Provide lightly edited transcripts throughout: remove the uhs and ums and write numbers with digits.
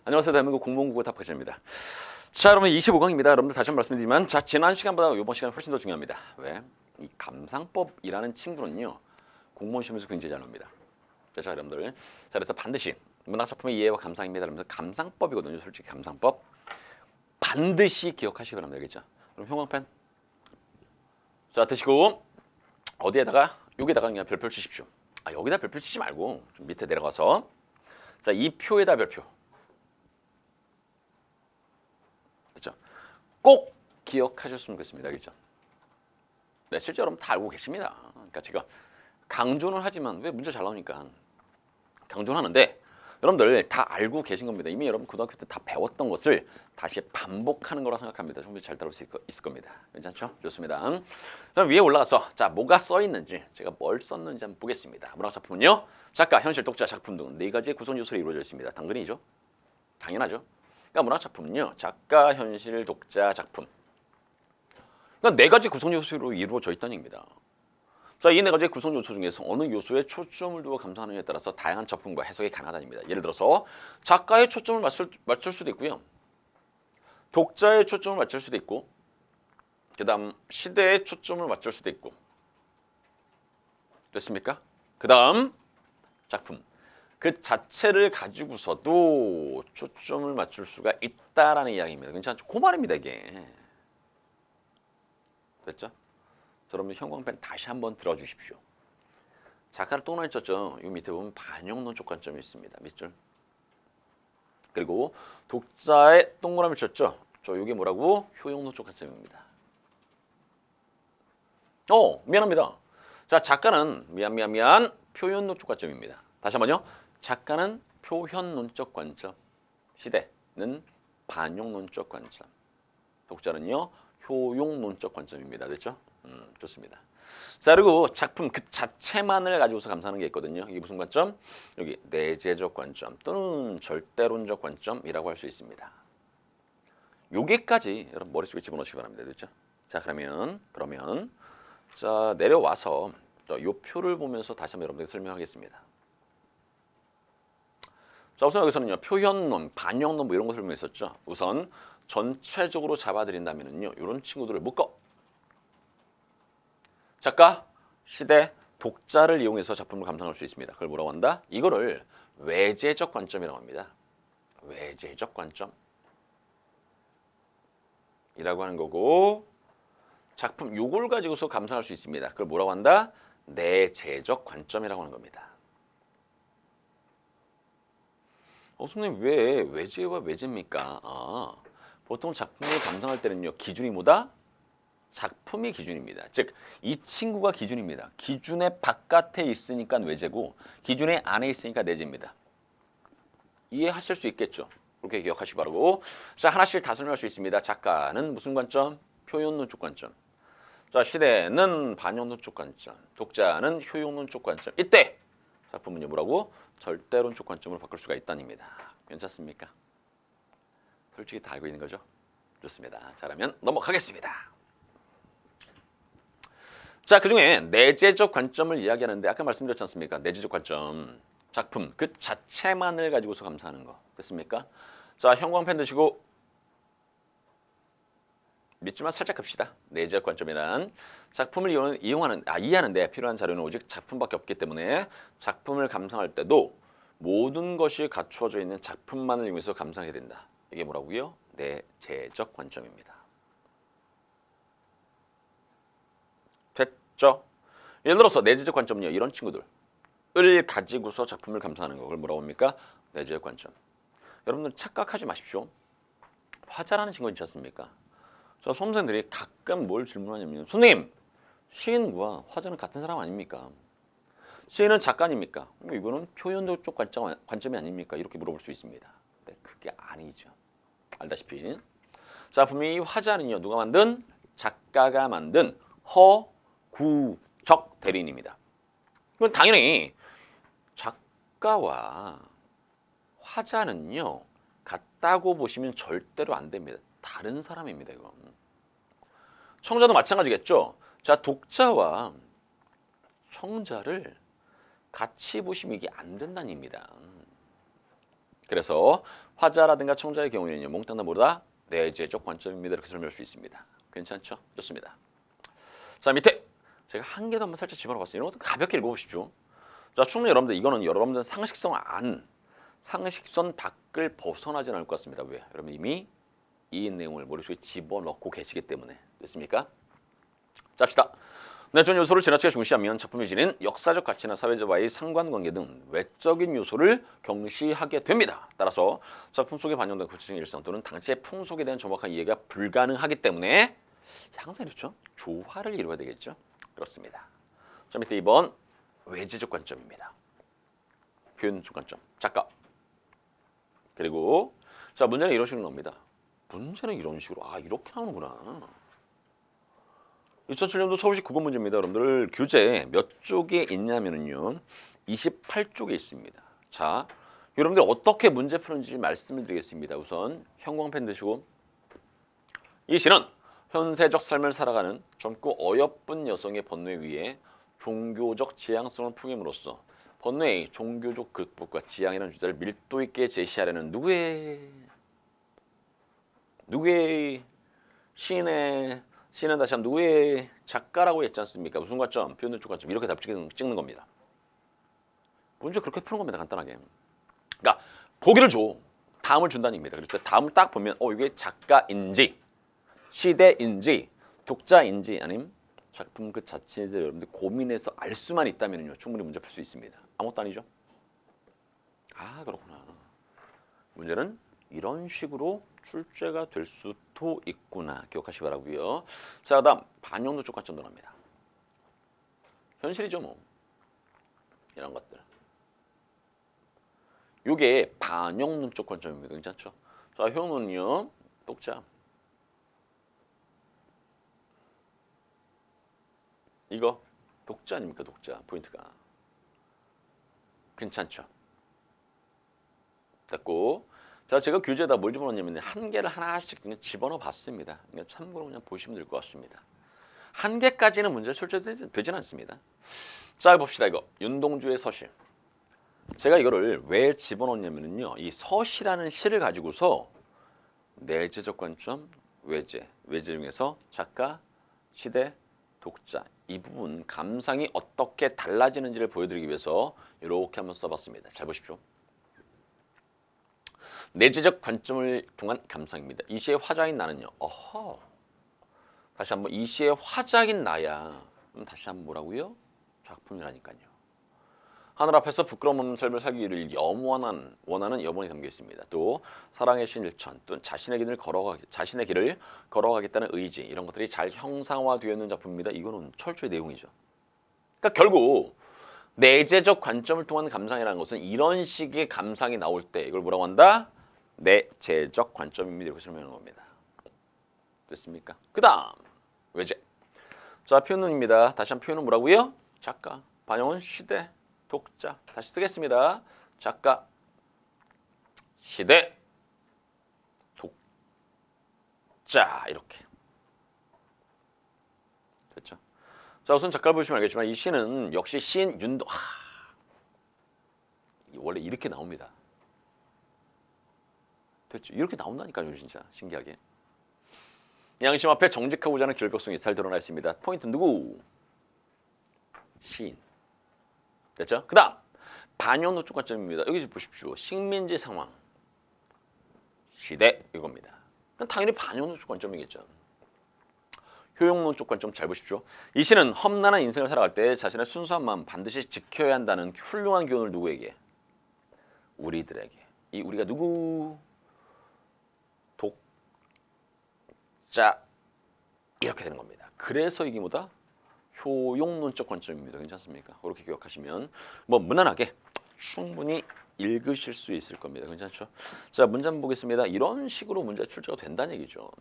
안녕하세요. 대한민국 공무원국어 답학자입니다. 자, 여러분 25강입니다. 여러분들 다시 한번 말씀드리지만 지난 시간보다 이번 시간이 훨씬 더 중요합니다. 왜? 이 감상법이라는 친구는요. 공무원 시험에서 굉장히 잘 나옵니다. 자, 여러분들. 자, 그래서 반드시 문학작품의 이해와 감상입니다. 그러면서 감상법이거든요. 솔직히 감상법. 반드시 기억하시기 바랍니다. 알겠죠? 그럼 형광펜. 자, 드시고 여기다가 그냥 별표 치십시오. 여기다 별표 치지 말고 좀 밑에 내려가서 자, 이 표에다 별표. 그렇죠? 꼭 기억하셨으면 좋겠습니다. 알겠죠? 네, 실제 여러분 다 알고 계십니다. 그러니까 제가 강조는 하지만 왜 문제 잘 나오니까 강조는 하는데 여러분들 다 알고 계신 겁니다. 이미 여러분 고등학교 때 다 배웠던 것을 다시 반복하는 거라 생각합니다. 충분히 잘 따라올 수 있을 겁니다. 괜찮죠? 좋습니다. 그럼 위에 올라가서 자 뭐가 써 있는지 제가 뭘 썼는지 한번 보겠습니다. 문학작품은요. 작가, 현실, 독자, 작품 등 네 가지의 구성 요소로 이루어져 있습니다. 당근이죠? 당연하죠. 그러니까 문학작품은요. 작가, 현실, 독자, 작품. 그러니까 네 가지 구성 요소로 이루어져 있다는 얘기입니다. 자, 이 네 가지의 구성 요소 중에서 어느 요소에 초점을 두어 감상하느냐에 따라서 다양한 작품과 해석이 가능하다입니다. 예를 들어서 작가의 초점을 맞출 수도 있고요. 독자의 초점을 맞출 수도 있고 그 다음 시대의 초점을 맞출 수도 있고 됐습니까? 그 다음 작품 그 자체를 가지고서도 초점을 맞출 수가 있다라는 이야기입니다. 괜찮죠? 그 말입니다 이게. 됐죠? 여러분 형광펜 다시 한번 들어주십시오. 작가를 동그라미 쳤죠. 이 밑에 보면 반영론적 관점이 있습니다. 밑줄. 그리고 독자의 동그라미 쳤죠. 이게 뭐라고? 효용론적 관점입니다. 미안합니다. 자, 작가는 미안 표현론적 관점입니다. 다시 한번요. 작가는 표현론적 관점. 시대는 반영론적 관점. 독자는요. 효용론적 관점입니다. 됐죠? 좋습니다. 자, 그리고 작품 그 자체만을 가지고서 감상하는 게 있거든요. 이게 무슨 관점? 여기 내재적 관점 또는 절대론적 관점이라고 할 수 있습니다. 여기까지 여러분 머릿속에 집어넣으시기 바랍니다. 됐죠? 자, 그러면 자, 내려와서 이 표를 보면서 다시 한번 여러분들께 설명하겠습니다. 자, 우선 여기서는요. 표현론, 반영론 뭐 이런 것을 설명했었죠. 우선 전체적으로 잡아드린다면은요. 이런 친구들을 묶어. 작가, 시대, 독자를 이용해서 작품을 감상할 수 있습니다. 그걸 뭐라고 한다? 이거를 외재적 관점이라고 합니다. 외재적 관점이라고 하는 거고 작품 요걸 가지고서 감상할 수 있습니다. 그걸 뭐라고 한다? 내재적 관점이라고 하는 겁니다. 선생님 왜 외재와 외재입니까? 보통 작품을 감상할 때는요. 기준이 뭐다? 작품이 기준입니다. 즉, 이 친구가 기준입니다. 기준의 바깥에 있으니까 외재고 기준의 안에 있으니까 내재입니다. 이해하실 수 있겠죠? 그렇게 기억하시기 바라고. 자, 하나씩 다 설명할 수 있습니다. 작가는 무슨 관점? 표현론적 관점. 자, 시대는 반영론적 관점. 독자는 효용론적 관점. 이때 작품은요 뭐라고? 절대론적 관점으로 바꿀 수가 있다는 겁니다. 괜찮습니까? 솔직히 다 알고 있는 거죠? 좋습니다. 자, 그러면 넘어가겠습니다. 자, 그중에 내재적 관점을 이야기하는데 아까 말씀드렸지 않습니까? 내재적 관점, 작품 그 자체만을 가지고서 감상하는 거 됐습니까? 자, 형광펜 드시고 밑줄만 살짝 긋시다. 내재적 관점이란 작품을 이해하는데 필요한 자료는 오직 작품밖에 없기 때문에 작품을 감상할 때도 모든 것이 갖추어져 있는 작품만을 이용해서 감상해야 된다. 이게 뭐라고요? 내재적 관점입니다. 됐죠? 예를 들어서 내재적 관점은요. 이런 친구들을 가지고서 작품을 감상하는 거. 그걸 뭐라고 합니까? 내재적 관점. 여러분들 착각하지 마십시오. 화자라는 친구 있지 않습니까? 저 수험생들이 가끔 뭘 질문하냐면 선생님, 시인과 화자는 같은 사람 아닙니까? 시인은 작가 아닙니까? 이거는 표현적 관점이 아닙니까? 이렇게 물어볼 수 있습니다. 네, 그게 아니죠. 알다시피 자, 분명히 이 화자는요. 누가 만든? 작가가 만든 허구적 대리인입니다. 그럼 당연히 작가와 화자는요. 같다고 보시면 절대로 안 됩니다. 다른 사람입니다. 이건. 청자도 마찬가지겠죠. 자, 독자와 청자를 같이 보시면 이게 안 된다는 얘기입니다. 그래서 화자라든가 청자의 경우에는요. 몽땅 다 모두 다 내재적 관점입니다. 이렇게 설명할 수 있습니다. 괜찮죠? 좋습니다. 자, 밑에 제가 한 개도 한번 살짝 집어넣어봤어요. 이런 것도 가볍게 읽어보십시오. 자, 충분히 여러분들 이거는 여러분들 상식선 안, 상식선 밖을 벗어나지 않을 것 같습니다. 왜? 여러분 이미 이 내용을 머릿속에 집어넣고 계시기 때문에. 됐습니까? 자, 합시다. 내전 요소를 지나치게 중시하면 작품이 지닌 역사적 가치나 사회와의 상관관계 등 외적인 요소를 경시하게 됩니다. 따라서 작품 속에 반영된 구체적인 일상 또는 당시의 풍속에 대한 정확한 이해가 불가능하기 때문에 항상 이렇죠. 조화를 이루어야 되겠죠. 그렇습니다. 자, 밑에 2번 외지적 관점입니다. 표현적 관점, 작가. 그리고 자, 문제는 이런 식으로 나옵니다. 문제는 이런 식으로 이렇게 나오는구나. 2007년도 서울시 국어 문제입니다. 여러분들 교재 몇 쪽에 있냐면요. 28쪽에 있습니다. 자, 여러분들 어떻게 문제 푸는지 말씀을 드리겠습니다. 우선 형광펜 드시고 이 시는 현세적 삶을 살아가는 젊고 어여쁜 여성의 번뇌 위에 종교적 지향성을 풍김으로써 번뇌의 종교적 극복과 지향이라는 주제를 밀도 있게 제시하려는 누구의 시인은 다시 한번 누구의 작가라고 했지 않습니까? 무슨 관점, 표현적 관점 이렇게 답 찍는 겁니다. 문제 그렇게 푸는 겁니다. 간단하게. 그러니까 보기를 줘. 다음을 준다는 얘기입니다. 그래서 다음을 딱 보면 이게 작가인지 시대인지 독자인지 아니면 작품 그 자체에 대해서 여러분들 고민해서 알 수만 있다면요. 충분히 문제 풀 수 있습니다. 아무것도 아니죠? 그렇구나. 문제는 이런 식으로 출제가 될 수도 있구나. 기억하시기 바라고요. 자, 그다음 반영도적 관점 들어갑니다. 현실이죠, 뭐. 이런 것들. 요게 반영론적 관점입니다. 괜찮죠? 자, 효는요. 독자. 이거 독자 아닙니까? 독자. 포인트가. 괜찮죠? 됐고. 자, 제가 교재에다 뭘 집어넣냐면 한 개를 하나씩 그냥 집어넣어 봤습니다. 그냥 참고로 그냥 보시면 될 것 같습니다. 한 개까지는 문제 출제되지는 않습니다. 자, 봅시다. 이거 윤동주의 서시. 제가 이거를 왜 집어넣냐면요. 이 서시라는 시를 가지고서 내재적 관점, 외재 중에서 작가, 시대, 독자 이 부분 감상이 어떻게 달라지는지를 보여드리기 위해서 이렇게 한번 써봤습니다. 잘 보십시오. 내재적 관점을 통한 감상입니다. 이 시의 화자인 나는요. 다시 한번 이 시의 화자인 나야. 그럼 다시 한번 뭐라고요? 작품이라니까요. 하늘 앞에서 부끄러움 없는 삶을 살기를 원하는 염원이 담겨 있습니다. 또 사랑의 신일천, 또 자신의 길을 걸어가겠다는 의지 이런 것들이 잘 형상화되어 있는 작품입니다. 이거는 철저히 내용이죠. 그러니까 결국 내재적 관점을 통한 감상이라는 것은 이런 식의 감상이 나올 때 이걸 뭐라고 한다? 내재적 관점입니다. 이렇게 설명하는 겁니다. 됐습니까? 그 다음 외재. 자, 표현입니다. 다시 한번 표현은 뭐라고요? 작가, 반영은 시대, 독자. 다시 쓰겠습니다. 작가, 시대, 독자 이렇게. 됐죠? 자, 우선 작가를 보시면 알겠지만 이 시는 역시 시인 윤동. 원래 이렇게 나옵니다. 됐죠? 이렇게 나온다니까요, 진짜 신기하게. 양심 앞에 정직하고자 하는 결벽성이 잘 드러나 있습니다. 포인트 누구? 시인. 됐죠? 그 다음 반영노적 관점입니다. 여기 보십시오. 식민지 상황, 시대 이겁니다. 당연히 반영노적 관점이겠죠. 효용론적 관점 잘 보십시오. 이 시는 험난한 인생을 살아갈 때 자신의 순수한 마음 반드시 지켜야 한다는 훌륭한 교훈을 누구에게? 우리들에게. 이 우리가 누구? 독자 이렇게 되는 겁니다. 그래서 이게 뭐다? 효용론적 관점입니다. 괜찮습니까? 그렇게 기억하시면 뭐 무난하게 충분히 읽으실 수 있을 겁니다. 괜찮죠? 자, 문제 한번 보겠습니다. 이런 식으로 문제 출제가 된다는 얘기죠.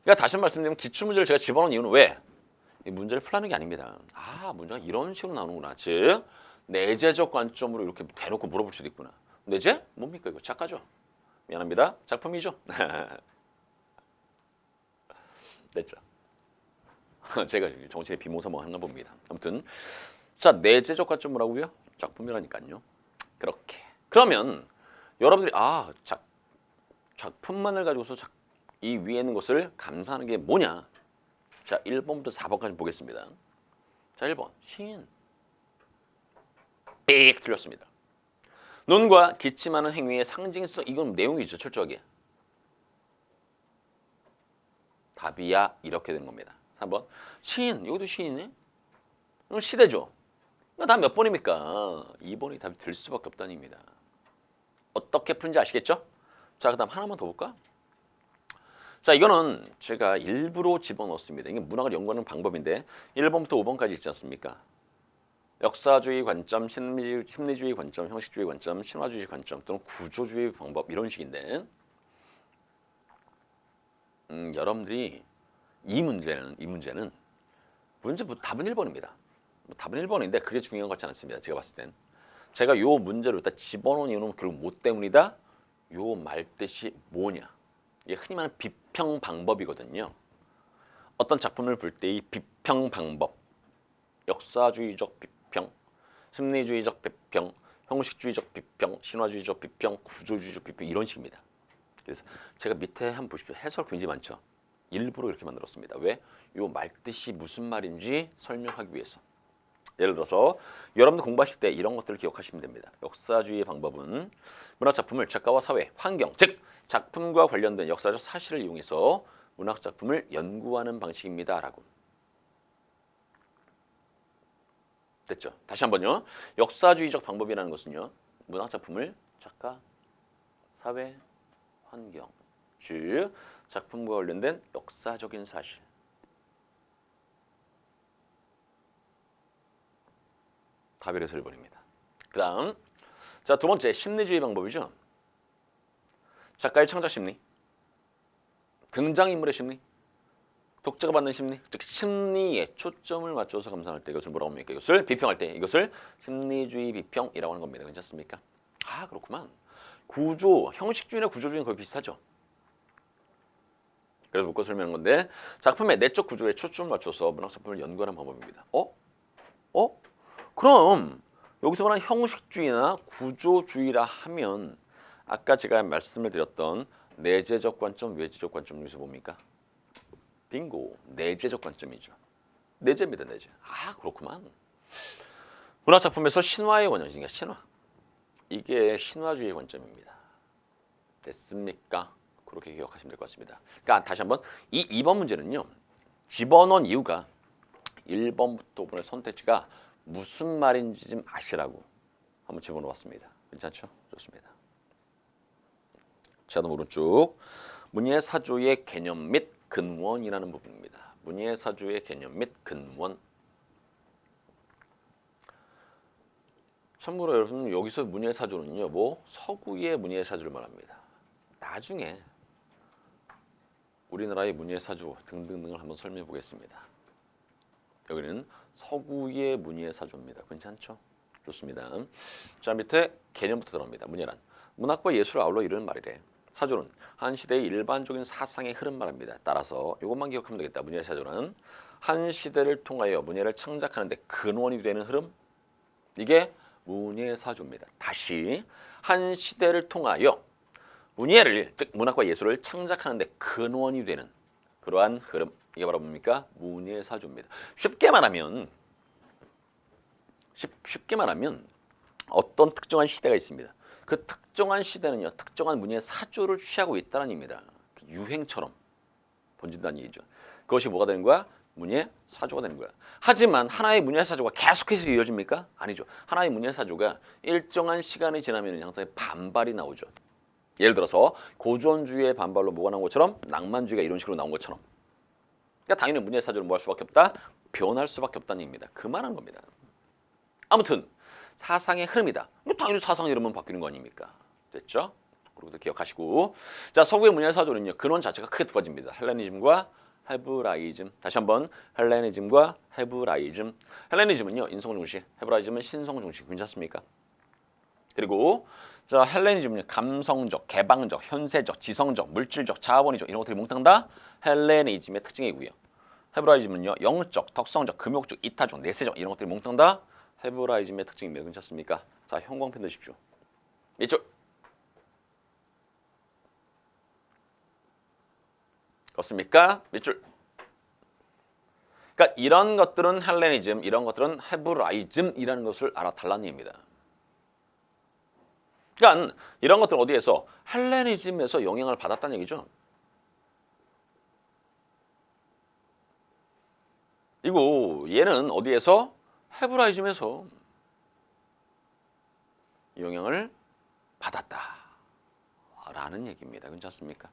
그러니까 다시 말씀드리면 기출문제를 제가 집어넣은 이유는 왜? 이 문제를 풀라는 게 아닙니다. 문제가 이런 식으로 나오는구나. 즉 내재적 관점으로 이렇게 대놓고 물어볼 수도 있구나. 내재? 뭡니까 이거? 작가죠? 미안합니다. 작품이죠? 됐죠? 제가 정신의 비모사모 하나 봅니다. 아무튼 자, 내재적 관점 뭐라고요? 작품이라니까요. 그렇게. 그러면 여러분들이 작품만을 가지고서 이 위에 있는 것을 감상하는 게 뭐냐? 자, 1번부터 4번까지 보겠습니다. 자, 1번 시인. 삑 틀렸습니다. 눈과 기침하는 행위의 상징성, 이건 내용이죠, 철저하게. 답이야 이렇게 되는 겁니다. 3번 시인, 이것도 시인이네? 그럼 시대죠. 답 몇 번입니까? 2번이 답이 될 수밖에 없다는 얘기입니다. 어떻게 푸는지 아시겠죠? 자, 그 다음 하나만 더 볼까? 자, 이거는 제가 일부러 집어넣었습니다. 이게 문학을 연구하는 방법인데 1번부터 5번까지 있지 않습니까? 역사주의 관점, 심리주의 관점, 형식주의 관점, 신화주의 관점 또는 구조주의 방법 이런 식인데 여러분들이 이 문제는 답은 1번입니다. 답은 1번인데 그게 중요한 것 같지 않습니다. 제가 봤을 땐. 제가 요 문제를 일단 집어넣은 이유는 결국 뭐 때문이다? 요 말뜻이 뭐냐? 이게 흔히 말하는 비평 방법이거든요. 어떤 작품을 볼 때 이 비평 방법, 역사주의적 비평, 심리주의적 비평, 형식주의적 비평, 신화주의적 비평, 구조주의적 비평 이런 식입니다. 그래서 제가 밑에 한번 보십시오. 해설 굉장히 많죠. 일부러 이렇게 만들었습니다. 왜? 요 말뜻이 무슨 말인지 설명하기 위해서. 예를 들어서 여러분들 공부하실 때 이런 것들을 기억하시면 됩니다. 역사주의의 방법은 문학작품을 작가와 사회, 환경, 즉 작품과 관련된 역사적 사실을 이용해서 문학작품을 연구하는 방식입니다. 라고. 됐죠? 다시 한번요. 역사주의적 방법이라는 것은요. 문학작품을 작가, 사회, 환경, 즉 작품과 관련된 역사적인 사실. 답이 그래서 1번입니다. 그 다음 자, 두 번째 심리주의 방법이죠. 작가의 창작 심리, 등장인물의 심리, 독자가 받는 심리, 즉 심리에 초점을 맞춰서 감상할 때 이것을 뭐라고 합니까? 이것을 비평할 때 이것을 심리주의 비평이라고 하는 겁니다. 괜찮습니까? 아, 그렇구만. 구조, 형식주의나 구조주의는 거의 비슷하죠. 그래서 묶어 설명한 건데 작품의 내적 구조에 초점을 맞춰서 문학작품을 연구하는 방법입니다. 그럼 여기서 말하는 형식주의나 구조주의라 하면 아까 제가 말씀을 드렸던 내재적 관점, 외재적 관점 중에서 뭡니까? 빙고, 내재적 관점이죠. 내재입니다, 내재. 아, 그렇구만. 문학작품에서 신화의 원형이니까 신화. 이게 신화주의 관점입니다. 됐습니까? 그렇게 기억하시면 될 것 같습니다. 그러니까 다시 한번 이 2번 문제는요. 집어넣은 이유가 1번부터 5번의 선택지가 무슨 말인지 좀 아시라고 한번 집어넣었습니다. 괜찮죠? 좋습니다. 자, 그럼 오른쪽 문예사조의 개념 및 근원이라는 부분입니다. 문예사조의 개념 및 근원. 참고로 여러분 여기서 문예사조는요, 서구의 문예사조를 말합니다. 나중에 우리나라의 문예사조 등등등을 한번 설명해 보겠습니다. 여기는 서구의 문예사조입니다. 괜찮죠? 좋습니다. 자, 밑에 개념부터 들어갑니다. 문예란 문학과 예술을 아울러 이루는 말이래. 사조는 한 시대의 일반적인 사상의 흐름 말합니다. 따라서 이것만 기억하면 되겠다. 문예사조는 한 시대를 통하여 문예를 창작하는 데 근원이 되는 흐름, 이게 문예사조입니다. 다시 한 시대를 통하여 문예를, 즉 문학과 예술을 창작하는 데 근원이 되는 그러한 흐름, 이게 바로 뭡니까? 문예사조입니다. 쉽게 말하면 어떤 특정한 시대가 있습니다. 그 특정한 시대는요, 특정한 문예사조를 취하고 있다는 얘기입니다. 유행처럼 번진다는 얘기죠. 그것이 뭐가 되는 거야? 문예사조가 되는 거야. 하지만 하나의 문예사조가 계속해서 이어집니까? 아니죠. 하나의 문예사조가 일정한 시간이 지나면 항상 반발이 나오죠. 예를 들어서 고전주의의 반발로 뭐가 나온 것처럼 낭만주의가 이런 식으로 나온 것처럼. 그러니까 당연히 문예사조는 뭐 할 수밖에 없다? 변할 수밖에 없다는 얘기입니다. 그만한 겁니다. 아무튼 사상의 흐름이다. 당연히 사상의 흐름은 바뀌는 거 아닙니까? 됐죠? 그리고 기억하시고, 자, 서구의 문예사조는요, 근원 자체가 크게 두 가지입니다. 헬레니즘과 헤브라이즘. 다시 한번 헬레니즘과 헤브라이즘. 헬레니즘은요 인성 중심, 헤브라이즘은 신성 중심. 괜찮습니까? 그리고 자, 헬레니즘은 감성적, 개방적, 현세적, 지성적, 물질적, 자본이적 이런 것들이 몽땅 다 헬레니즘의 특징이고요. 헤브라이즘은요 영적, 덕성적, 금욕적, 이타적, 내세적 이런 것들이 몽땅 다 헤브라이즘의 특징입니다. 괜찮습니까? 자, 형광펜 드십시오. 이쪽 그렇습니까? 밑줄. 그러니까 이런 것들은 헬레니즘, 이런 것들은 헤브라이즘이라는 것을 알아달라는 얘기입니다. 그러니까 이런 것들은 어디에서? 헬레니즘에서 영향을 받았다는 얘기죠. 그리고 얘는 어디에서? 헤브라이즘에서 영향을 받았다라는 얘기입니다. 괜찮습니까?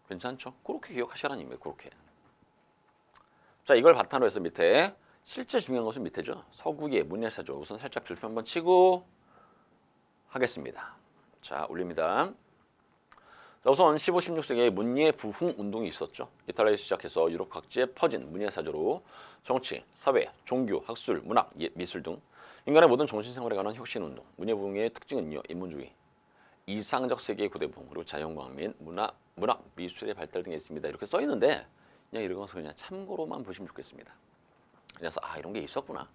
괜찮죠? 그렇게 기억하시라는 얘기입니다. 그렇게. 자, 이걸 바탕으로 해서 밑에 실제 중요한 것은 밑에죠. 서구의 문예사죠. 우선 살짝 들표 한번 치고 하겠습니다. 자, 올립니다. 자, 우선 15, 16세기에 문예 부흥 운동이 있었죠. 이탈리아에서 시작해서 유럽 각지에 퍼진 문예사조로 정치, 사회, 종교, 학술, 문학, 미술 등 인간의 모든 정신생활에 관한 혁신운동, 문예 부흥의 특징은요. 인문주의, 이상적 세계의 구대부흥, 그리고 자연과학 및 문학, 미술의 발달 등에 있습니다. 이렇게 써 있는데 그냥 이런 것을 그냥 참고로만 보시면 좋겠습니다. 그래서 이런 게 있었구나.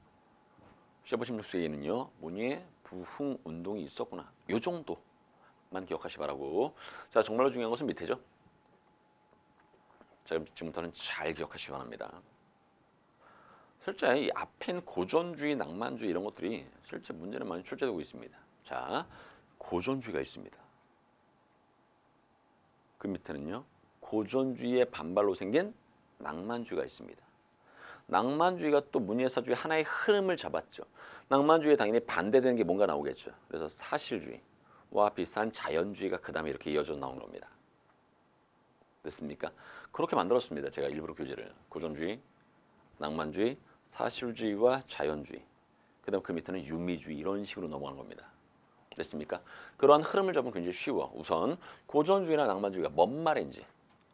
15, 16세기에는요. 문예 부흥 운동이 있었구나. 요 정도만 기억하시 바라고. 자, 정말로 중요한 것은 밑에죠. 자, 지금부터는 잘 기억하시기 바랍니다. 실제 이 앞엔 고전주의, 낭만주의 이런 것들이 실제 문제는 많이 출제되고 있습니다. 자, 고전주의가 있습니다. 그 밑에는요. 고전주의의 반발로 생긴 낭만주의가 있습니다. 낭만주의가 또 문예사주의 하나의 흐름을 잡았죠. 낭만주의에 당연히 반대되는 게 뭔가 나오겠죠. 그래서 사실주의와 비슷한 자연주의가 그 다음에 이렇게 이어져 나온 겁니다. 됐습니까? 그렇게 만들었습니다. 제가 일부러 교재를. 고전주의, 낭만주의, 사실주의와 자연주의. 그 다음 그 밑에는 유미주의 이런 식으로 넘어가는 겁니다. 됐습니까? 그러한 흐름을 잡으면 굉장히 쉬워. 우선 고전주의나 낭만주의가 뭔 말인지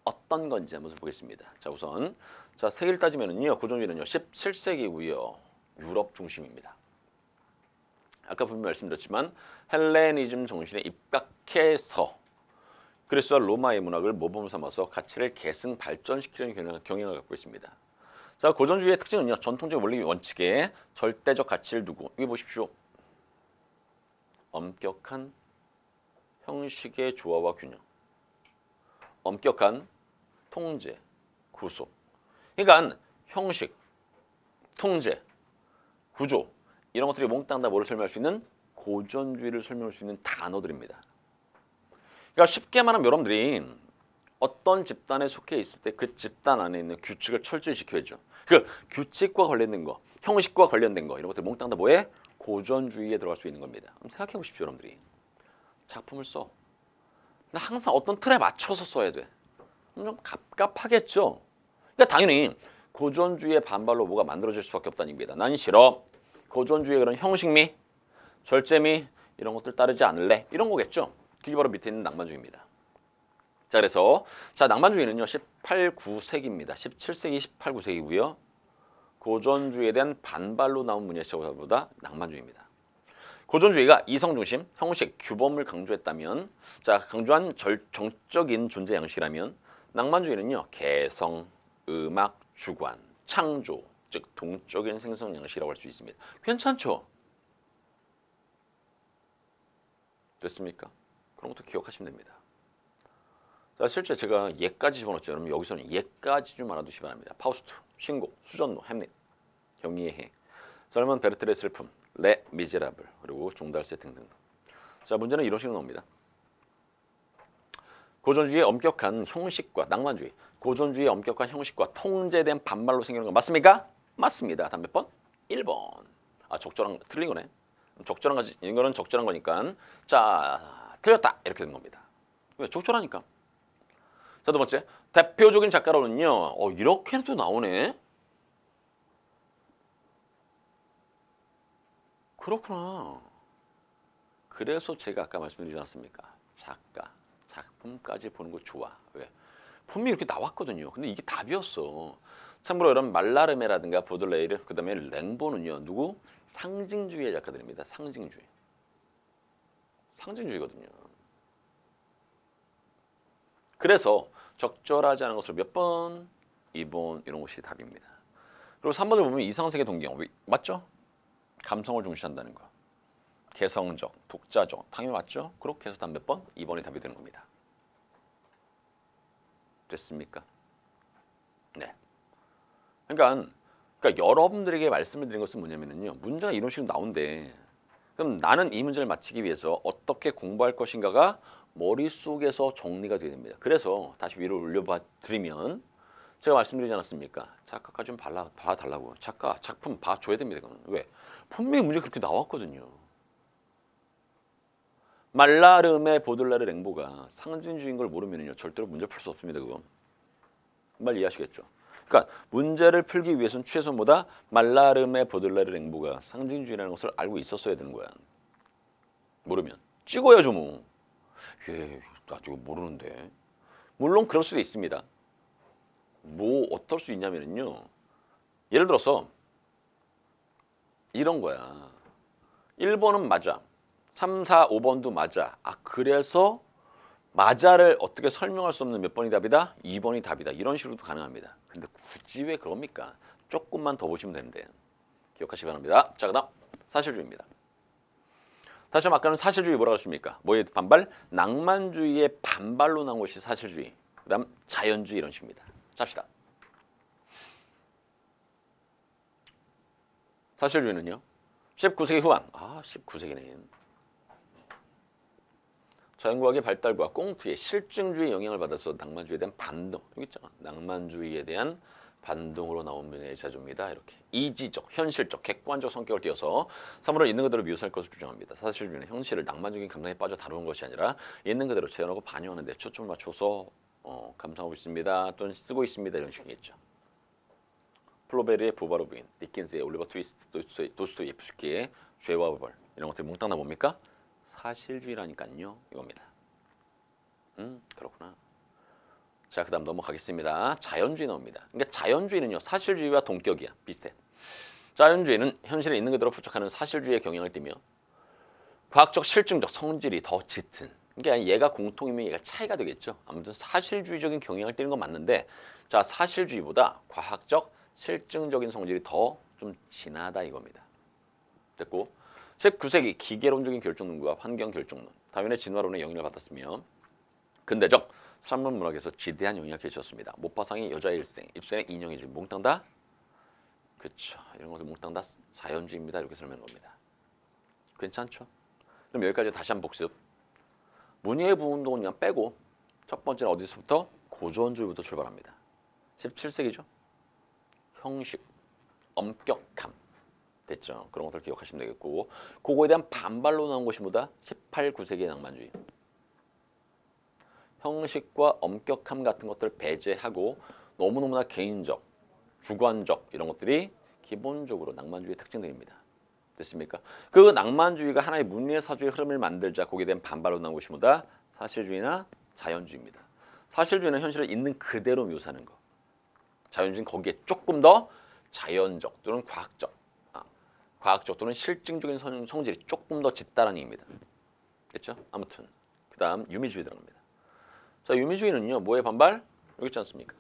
어떤 건지 한번 보겠습니다. 자, 우선 자, 세계를 따지면은요. 고전주의는요. 17세기고요. 유럽 중심입니다. 아까 분명히 말씀드렸지만 헬레니즘 정신에 입각해서 그리스와 로마의 문학을 모범 삼아서 가치를 계승 발전시키려는 경향을 갖고 있습니다. 자, 고전주의의 특징은요. 전통적 원리 원칙에 절대적 가치를 두고 여기 보십시오. 엄격한 형식의 조화와 균형, 엄격한 통제, 구속. 그러니까 형식, 통제, 구조 이런 것들이 몽땅 다 뭐를 설명할 수 있는 고전주의를 설명할 수 있는 단어들입니다. 그러니까 쉽게 말하면 여러분들이 어떤 집단에 속해 있을 때 그 집단 안에 있는 규칙을 철저히 지켜야죠. 그 규칙과 관련된 거, 형식과 관련된 거 이런 것들 몽땅 다 뭐에? 고전주의에 들어갈 수 있는 겁니다. 한번 생각해 보십시오, 여러분들이. 작품을 써. 근데 항상 어떤 틀에 맞춰서 써야 돼. 좀 갑갑하겠죠. 그러니까 당연히 고전주의의 반발로 뭐가 만들어질 수밖에 없다는 얘기입니다. 난 싫어. 고전주의의 그런 형식미, 절제미 이런 것들 따르지 않을래. 이런 거겠죠. 그게 바로 밑에 있는 낭만주의입니다. 자, 그래서 자, 낭만주의는요. 18, 9세기입니다. 17세기, 18, 9세기고요. 고전주의에 대한 반발로 나온 문예사보다 낭만주의입니다. 고전주의가 이성중심, 형식, 규범을 강조했다면, 자, 강조한 정적인 존재 양식이라면 낭만주의는요. 개성, 음악, 주관, 창조, 즉 동적인 생성 양식이라고 할 수 있습니다. 괜찮죠? 됐습니까? 그런 것도 기억하시면 됩니다. 자, 실제 제가 예까지 집어넣었죠. 여러분 여기서는 예까지 좀 알아두시기 바랍니다. 파우스트, 신곡, 수전노, 햄릿, 경의의 해, 젊은 베르테르의 슬픔, 레 미제라블, 그리고 종달새 등등. 자, 문제는 이런 식으로 나옵니다. 고전주의의 엄격한 형식과 낭만주의, 고전주의의 엄격한 형식과 통제된 반발로 생기는 건 맞습니까? 맞습니다. 다음 몇 번? 1번. 적절한 틀린 거네. 적절한 거지. 이거는 적절한 거니까. 자, 틀렸다. 이렇게 된 겁니다. 왜? 적절하니까. 자, 두 번째. 대표적인 작가로는요. 이렇게도 나오네. 그렇구나. 그래서 제가 아까 말씀드리지 않았습니까? 작가, 작품까지 보는 거 좋아. 왜? 분명히 이렇게 나왔거든요. 근데 이게 답이었어. 참고로 여러분 말라르메라든가 보들레이르, 그 다음에 랭보는요. 누구? 상징주의의 작가들입니다. 상징주의. 상징주의거든요. 그래서 적절하지 않은 것을 몇 번? 2번 이런 것이 답입니다. 그리고 3번을 보면 이상세계 동경. 맞죠? 감성을 중시한다는 거. 개성적, 독자적. 당연히 맞죠? 그렇게 해서 답 몇 번? 2번이 답이 되는 겁니다. 됐습니까? 네. 그러니까 여러분들에게 말씀을 드린 것은 뭐냐면요. 문제가 이런 식으로 나온대. 그럼 나는 이 문제를 맞히기 위해서 어떻게 공부할 것인가가 머릿속에서 정리가 돼야 됩니다. 그래서 다시 위로 올려봐 드리면 제가 말씀드리지 않았습니까? 작가가 좀 봐달라고. 작가 작품 봐줘야 됩니다. 이거는. 왜? 분명히 문제 그렇게 나왔거든요. 말라름의 보들라르 랭보가 상징주의인 걸 모르면요 절대로 문제 풀 수 없습니다. 그거 말 이해하시겠죠? 그러니까 문제를 풀기 위해서는 최소한보다 말라름의 보들라르 랭보가 상징주의라는 것을 알고 있었어야 되는 거야. 모르면 찍어야죠 뭐. 나 이거 모르는데. 물론 그럴 수도 있습니다. 뭐 어떨 수 있냐면요. 예를 들어서 이런 거야. 1번은 맞아. 3, 4, 5번도 맞아. 그래서 맞아를 어떻게 설명할 수 없는 몇 번이 답이다? 2번이 답이다. 이런 식으로도 가능합니다. 근데 굳이 왜 그럽니까? 조금만 더 보시면 되는데. 기억하시기 바랍니다. 자, 그다음 사실주의입니다. 다시 한번 아까는 사실주의 뭐라고 했습니까? 뭐의 반발? 낭만주의의 반발로 나온 것이 사실주의. 그다음 자연주의 이런 식입니다. 잡시다. 사실주의는요. 19세기 후반. 19세기네. 자연과학의 발달과 꽁트의 실증주의 영향을 받아서 낭만주의에 대한 반동. 여기 있잖아. 낭만주의에 대한 반동으로 나온 면의 자주입니다. 이렇게 이지적, 현실적, 객관적 성격을 띄어서 3으로 있는 그대로 묘사할 것을 주장합니다. 사실주의는 현실을 낭만적인 감상에 빠져 다루는 것이 아니라 있는 그대로 재현하고 반영하는 데 초점을 맞춰서 감상하고 있습니다. 또는 쓰고 있습니다. 이런 식이겠죠. 플로베르의 부바로 부인, 디킨스의 올리버 트위스트, 도스토예프스키의 죄와 벌 이런 것들이 몽땅 다 뭡니까? 사실주의라니까요. 이겁니다. 그렇구나. 자, 그다음 넘어가겠습니다. 자연주의 나옵니다. 그러니까 자연주의는요. 사실주의와 동격이야. 비슷해. 자연주의는 현실에 있는 그대로 포착하는 사실주의의 경향을 띠며 과학적 실증적 성질이 더 짙은. 그러니까 얘가 공통이면 얘가 차이가 되겠죠. 아무튼 사실주의적인 경향을 띠는 건 맞는데 자, 사실주의보다 과학적 실증적인 성질이 더 좀 진하다 이겁니다. 됐고 19세기 기계론적인 결정론과 환경 결정론, 다윈의 진화론의 영향을 받았으며 근대적 산문문학에서 지대한 영향을 끼쳤습니다. 모파상의 여자의 일생, 입생의 인형의 집 몽땅 다 그렇죠. 이런 것들 몽땅 다 자연주의입니다. 이렇게 설명한 겁니다. 괜찮죠? 그럼 여기까지 다시 한번 복습. 문예의 부운동은 그냥 빼고 첫 번째는 어디서부터? 고전주의부터 출발합니다. 17세기죠. 형식, 엄격함 됐죠. 그런 것들 기억하시면 되겠고 그거에 대한 반발로 나온 것이 뭐다? 18, 9세기의 낭만주의. 형식과 엄격함 같은 것들을 배제하고 너무너무나 개인적, 주관적 이런 것들이 기본적으로 낭만주의의 특징들입니다. 됐습니까? 그 낭만주의가 하나의 문예사주의 흐름을 만들자 거기에 대한 반발로 나온 것이 뭐다? 사실주의나 자연주의입니다. 사실주의는 현실을 있는 그대로 묘사하는 거. 자연주의는 거기에 조금 더 자연적 또는 과학적 또는 실증적인 성질이 조금 더 짙다는 얘기입니다. 됐죠? 아무튼 그 다음 유미주의 들어갑니다. 자, 유미주의는요. 뭐에 반발? 여기 있지 않습니까?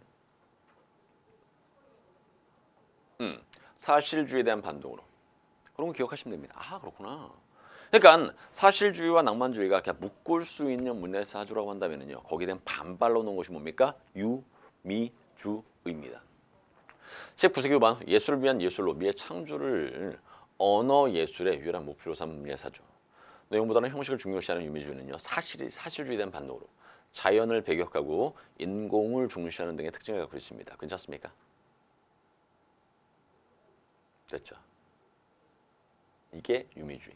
사실주의에 대한 반동으로. 그런 거 기억하시면 됩니다. 그렇구나. 그러니까 사실주의와 낭만주의가 그냥 묶을 수 있는 문예사주라고 한다면요. 거기에 대한 반발로 놓은 것이 뭡니까? 유미주의입니다. 19세기 후반 예술을 위한 예술로 미의 창조를 언어 예술의 유일한 목표로 삼은 문예사주. 내용보다는 형식을 중요시하는 유미주의는요. 사실주의에 대한 반동으로 자연을 배격하고 인공을 중시하는 등의 특징을 갖고 있습니다. 괜찮습니까? 됐죠? 이게 유미주의.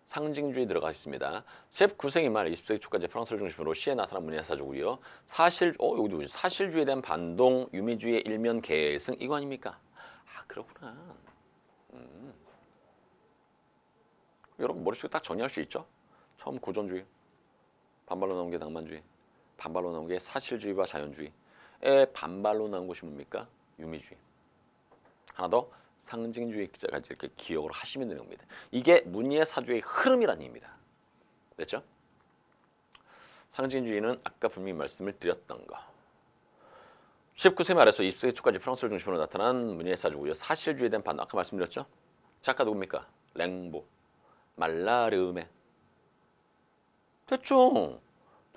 상징주의 들어가 있습니다. 19세기 말 20세기 초까지 프랑스를 중심으로 시에 나타난 문예사주고요. 여기도 사실주의에 대한 반동, 유미주의의 일면 계승 이거 아닙니까? 그렇구나. 여러분 머릿속에 딱 정리할 수 있죠? 처음 고전주의, 반발로 나온 게 낭만주의, 반발로 나온 게 사실주의와 자연주의의 반발로 나온 것이 뭡니까? 유미주의. 하나 더 상징주의까지 이렇게 기억을 하시면 되는 겁니다. 이게 문예사주의 흐름이라는 얘기입니다. 됐죠? 상징주의는 아까 분명히 말씀을 드렸던 거. 19세기 말에서 20세기 초까지 프랑스를 중심으로 나타난 문예사주고요. 사실주의에 대한 반응 아까 말씀드렸죠? 작가 누굽니까? 랭보, 말라르메. 됐죠?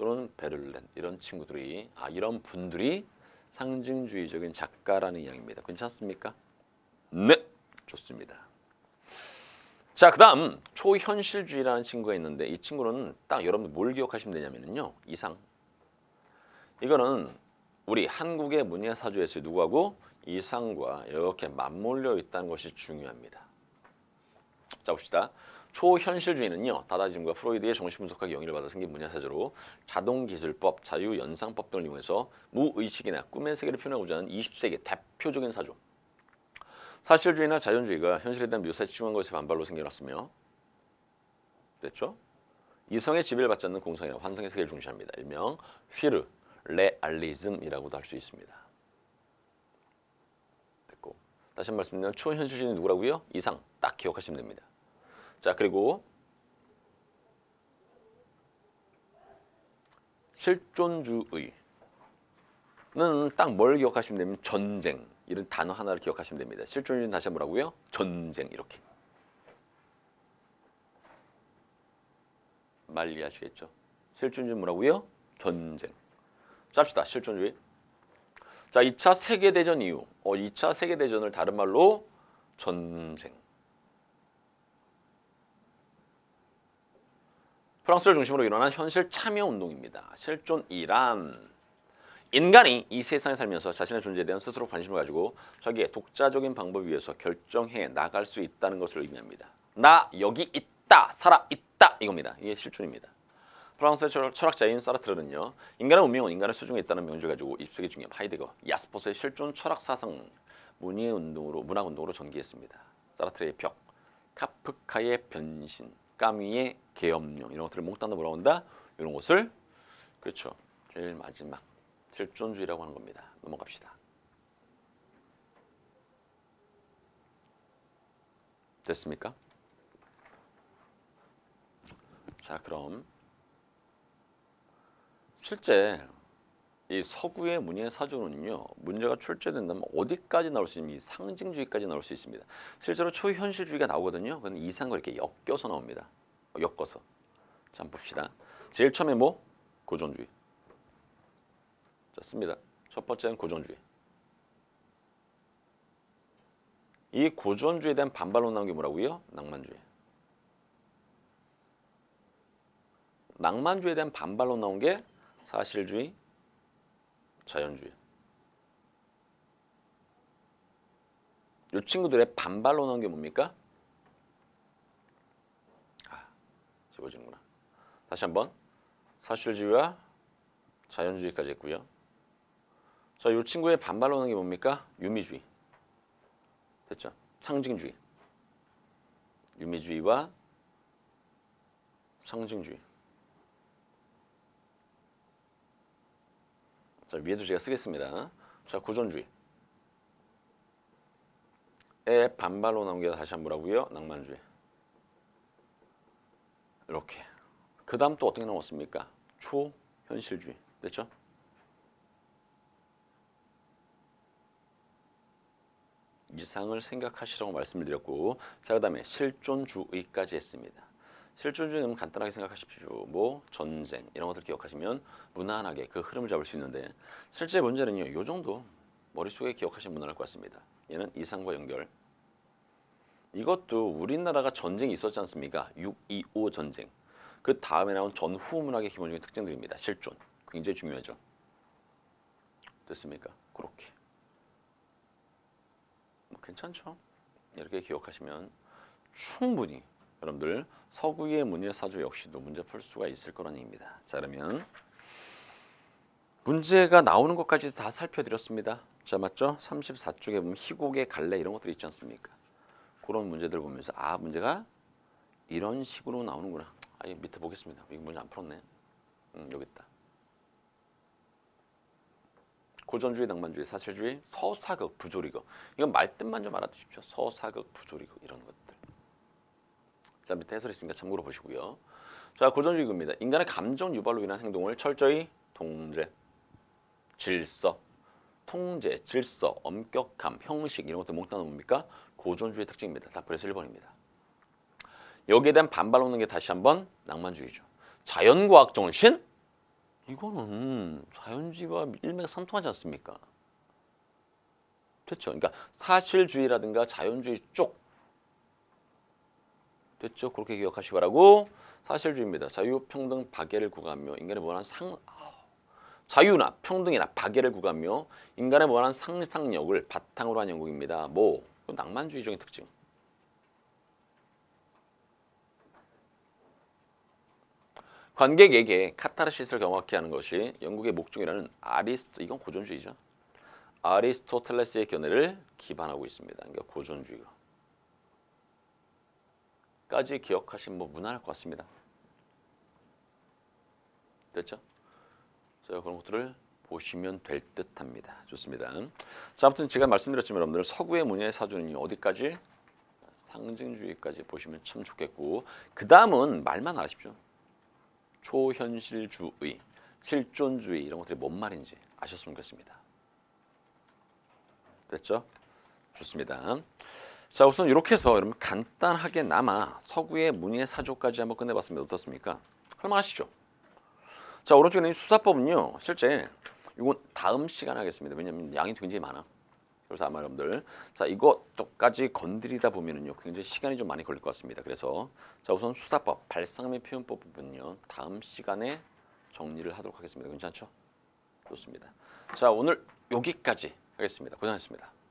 또는 베를렌 이런 친구들이 이런 분들이 상징주의적인 작가라는 이야기입니다. 괜찮습니까? 네, 좋습니다. 자, 그다음 초현실주의라는 친구가 있는데 이 친구는 딱 여러분들 뭘 기억하시면 되냐면요. 이상. 이거는 우리 한국의 문예사주에서 누구하고 이상과 이렇게 맞물려 있다는 것이 중요합니다. 자, 봅시다. 초현실주의는요. 다다이즘과 프로이드의 정신분석학 영향을 받아 생긴 문예사주로 자동기술법, 자유연상법 등을 이용해서 무의식이나 꿈의 세계를 표현하고자 하는 20세기 대표적인 사주. 사실주의나 자연주의가 현실에 대한 묘사에 치중한 것의 반발로 생겨났으며 됐죠? 이성의 지배를 받지 않는 공상이나 환상의 세계를 중시합니다. 일명 휘르 레알리즘이라고도 할 수 있습니다. 됐고 다시 한번 말씀드리면 초현실주의는 누구라고요? 이상 딱 기억하시면 됩니다. 자, 그리고 실존주의는 딱 뭘 기억하시면 되면 전쟁 이런 단어 하나를 기억하시면 됩니다. 실존주의는 다시 한번 뭐라고요? 전쟁 이렇게 말 이해하시겠죠? 실존주의는 뭐라고요? 전쟁. 짭시다. 실존주의. 자, 2차 세계대전 이후 2차 세계대전을 다른 말로 전쟁. 프랑스를 중심으로 일어난 현실 참여운동입니다. 실존이란 인간이 이 세상에 살면서 자신의 존재에 대한 스스로 관심을 가지고 자기의 독자적인 방법에 의해서 결정해 나갈 수 있다는 것을 의미합니다. 나 여기 있다, 살아있다 이겁니다. 이게 실존입니다. 프랑스의 철학자인 사르트르는요. 인간의 운명은 인간의 수중에 있다는 명제를 가지고 20세기 중에 하이데거, 야스퍼스의 실존 철학 사상 문학운동으로 전개했습니다. 사르트르의 벽, 카프카의 변신, 까뮈의 계엄령 이런 것들을 몽땅 뭐라고 한다? 이런 것을 그렇죠. 제일 마지막 실존주의라고 하는 겁니다. 넘어갑시다. 됐습니까? 자, 그럼 실제 이 서구의 문예 사조는요 문제가 출제된다면 어디까지 나올 수 있는 이 상징주의까지 나올 수 있습니다. 실제로 초현실주의가 나오거든요. 그건 이상과 이렇게 엮여서 나옵니다. 엮어서. 자, 한번 봅시다. 제일 처음에 뭐? 고전주의. 좋습니다. 첫 번째는 고전주의. 이 고전주의에 대한 반발로 나온 게 뭐라고요? 낭만주의. 낭만주의에 대한 반발로 나온 게 사실주의, 자연주의. 이 친구들의 반발로 나온 게 뭡니까? 지워지는구나. 다시 한번 사실주의와 자연주의까지 했고요. 자, 이 친구의 반발로 나온 게 뭡니까? 유미주의. 됐죠? 상징주의. 유미주의와 상징주의. 자, 위에도 제가 쓰겠습니다. 자, 고전주의의 반발로 나온 게 다시 한번 뭐라고요? 낭만주의. 이렇게. 그 다음 또 어떻게 나왔습니까? 초현실주의. 됐죠? 이상을 생각하시라고 말씀을 드렸고, 자, 그 다음에 실존주의까지 했습니다. 실존주의는 간단하게 생각하십시오. 뭐 전쟁 이런 것들 기억하시면 무난하게 그 흐름을 잡을 수 있는데 실제 문제는요. 이 정도 머릿속에 기억하시면 무난할 것 같습니다. 얘는 이상과 연결. 이것도 우리나라가 전쟁이 있었지 않습니까? 6.25 전쟁. 그 다음에 나온 전후 문학의 기본적인 특징들입니다. 실존. 굉장히 중요하죠. 됐습니까? 그렇게. 뭐 괜찮죠? 이렇게 기억하시면 충분히 여러분들 서구의 문예사조 역시도 문제 풀 수가 있을 거라는 얘기입니다. 자, 그러면 문제가 나오는 것까지 다 살펴드렸습니다. 자, 맞죠? 34쪽에 보면 희곡의 갈래 이런 것들이 있지 않습니까? 그런 문제들 보면서 문제가 이런 식으로 나오는구나. 이 밑에 보겠습니다. 이거 문제 안 풀었네. 여기 있다. 고전주의, 낭만주의, 사실주의, 서사극, 부조리극. 이건 말뜻만 좀 알아두십시오. 서사극, 부조리극 이런 것들. 자, 밑에 해설이 있으니까 참고로 보시고요. 자, 고전주의입니다. 인간의 감정 유발로 인한 행동을 철저히 통제, 질서, 엄격함, 형식 이런 것들 몽땅 뭡니까? 고전주의 특징입니다. 다 그래서 1번입니다. 여기에 대한 반발 오는 게 다시 한번 낭만주의죠. 자연과학 정신? 이거는 자연주의와 일맥상통하지 않습니까? 됐죠? 그러니까 사실주의라든가 자연주의 쪽 됐죠? 그렇게 기억하시기 바라고. 사실주의입니다. 자유, 평등, 박애를 구가하며 인간의 무한한 자유나 평등이나 박애를 구가하며 인간의 무한한 상상력을 바탕으로 한 영국입니다. 뭐 낭만주의적인 특징. 관객에게 카타르시스를 경험하게 하는 것이 영국의 목적이라는 이건 고전주의죠. 아리스토텔레스의 견해를 기반하고 있습니다. 그러니까 고전주의가. 까지 기억하시면 뭐 무난할 것 같습니다. 됐죠? 자, 그런 것들을 보시면 될 듯합니다. 좋습니다. 자, 아무튼 제가 말씀드렸지만 여러분들 서구의 문예의 사조는 어디까지? 상징주의까지 보시면 참 좋겠고 그 다음은 말만 아십시오. 초현실주의, 실존주의 이런 것들이 뭔 말인지 아셨으면 좋겠습니다. 됐죠? 좋습니다. 자, 우선 이렇게 해서 여러분 간단하게나마 서구의 문예 사조까지 한번 끝내봤습니다. 어떻습니까? 할만하시죠? 자, 오른쪽에 있는 수사법은요. 실제 이건 다음 시간에 하겠습니다. 왜냐하면 양이 굉장히 많아. 그래서 아마 여러분들 자 이것까지 건드리다 보면은요 굉장히 시간이 좀 많이 걸릴 것 같습니다. 그래서 자 우선 수사법, 발상 및 표현법 부분요 다음 시간에 정리를 하도록 하겠습니다. 괜찮죠? 좋습니다. 자 오늘 여기까지 하겠습니다. 고생하셨습니다.